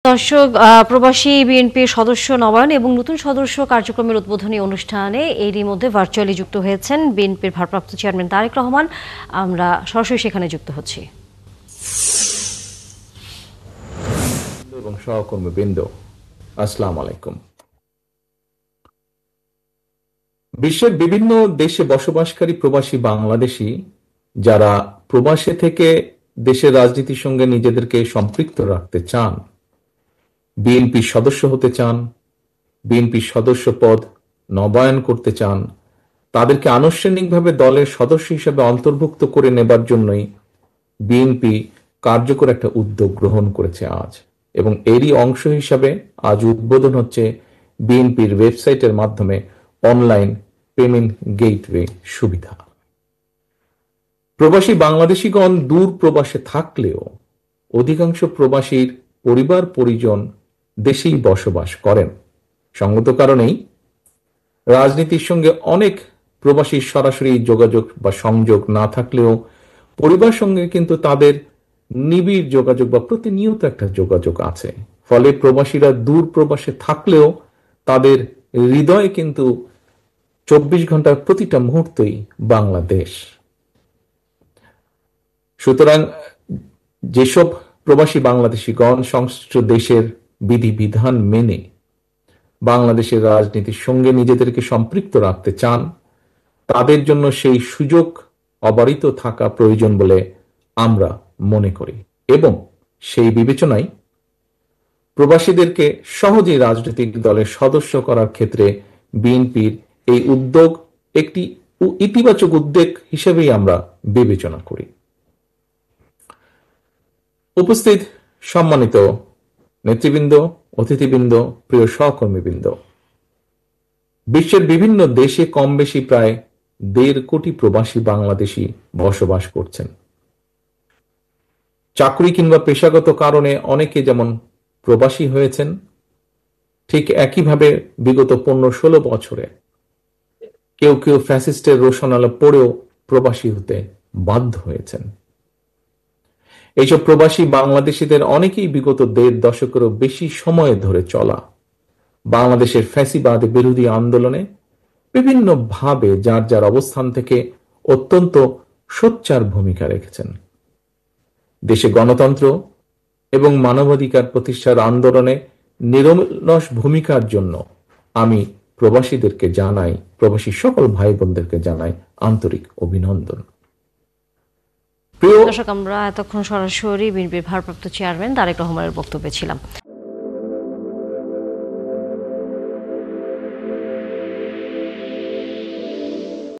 দর্শক, প্রবাসী বিএনপির সদস্য নবায়ন এবং নতুন সদস্য কার্যক্রমের উদ্বোধনী অনুষ্ঠানে এরই মধ্যে ভার্চুয়ালি যুক্ত হয়েছেন বিএনপির ভারপ্রাপ্ত চেয়ারম্যান তারেক রহমান। আমরা সরাসরি সেখানে যুক্ত হচ্ছি। এবং সহকর্মীবৃন্দ, আসসালামু আলাইকুম। বিশ্বের বিভিন্ন দেশে বসবাসকারী প্রবাসী বাংলাদেশী যারা প্রবাসে থেকে দেশের রাজনীতির সঙ্গে নিজেদেরকে সম্পৃক্ত রাখতে চান, বিএনপির সদস্য হতে চান, বিএনপির সদস্য পদ নবায়ন করতে চান, তাদেরকে আনুষ্ঠানিকভাবে দলের সদস্য হিসেবে অন্তর্ভুক্ত করে নেবার জন্যই বিএনপি কার্যকর একটা উদ্যোগ গ্রহণ করেছে আজ, এবং এরই অংশ হিসাবে আজ উদ্বোধন হচ্ছে বিএনপির ওয়েবসাইটের মাধ্যমে অনলাইন পেমেন্ট গেটওয়ে সুবিধা। প্রবাসী বাংলাদেশিগণ দূর প্রবাসে থাকলেও অধিকাংশ প্রবাসীর পরিবার পরিজন দেশেই বসবাস করেন। সঙ্গত কারণেই রাজনীতির সঙ্গে অনেক প্রবাসীর সরাসরি যোগাযোগ বা সংযোগ না থাকলেও পরিবার সঙ্গে কিন্তু তাদের নিবিড় যোগাযোগ বা প্রতিনিয়ত একটা যোগাযোগ আছে। ফলে প্রবাসীরা দূর প্রবাসে থাকলেও তাদের হৃদয়ে কিন্তু 24 ঘন্টার প্রতিটা মুহূর্তই বাংলাদেশ। সুতরাং যেসব প্রবাসী বাংলাদেশিগণ সংশ্লিষ্ট দেশের বিধিবিধান মেনে বাংলাদেশের রাজনীতির সঙ্গে নিজেদেরকে সম্পৃক্ত রাখতে চান, তাদের জন্য সেই সুযোগ অবারিত থাকা প্রয়োজন বলে আমরা মনে করি, এবং সেই বিবেচনায় প্রবাসীদেরকে সহজেই রাজনৈতিক দলের সদস্য করার ক্ষেত্রে বিএনপির এই উদ্যোগ একটি ইতিবাচক উদ্যোগ হিসেবেই আমরা বিবেচনা করি। উপস্থিত সম্মানিত নেতৃবৃন্দ, অতিথিবৃন্দ, প্রিয় সহকর্মীবৃন্দ, বিশ্বের বিভিন্ন দেশে কম বেশি প্রায় 1.5 কোটি প্রবাসী বাংলাদেশী বসবাস করছেন। চাকরি কিংবা পেশাগত কারণে অনেকে যেমন প্রবাসী হয়েছেন, ঠিক একইভাবে বিগত 15-16 বছরে কেউ কেউ ফ্যাসিস্টের রোশনালা পড়েও প্রবাসী হতে বাধ্য হয়েছেন। এইসব প্রবাসী বাংলাদেশিদের অনেকেই বিগত 1.5 দশকেরও বেশি সময় ধরে চলা বাংলাদেশের ফ্যাসিবাদ বিরোধী আন্দোলনে বিভিন্নভাবে যার যার অবস্থান থেকে অত্যন্ত সোচ্চার ভূমিকা রেখেছেন। দেশে গণতন্ত্র এবং মানবাধিকার প্রতিষ্ঠার আন্দোলনে নিরলস ভূমিকার জন্য আমি প্রবাসীদেরকে জানাই, প্রবাসী সকল ভাই বোনদেরকে জানাই আন্তরিক অভিনন্দন। দর্শক, আমরা এতক্ষণ সরাসরি বিএনপির ভারপ্রাপ্ত চেয়ারম্যান তারেক রহমানের বক্তব্যে ছিলাম।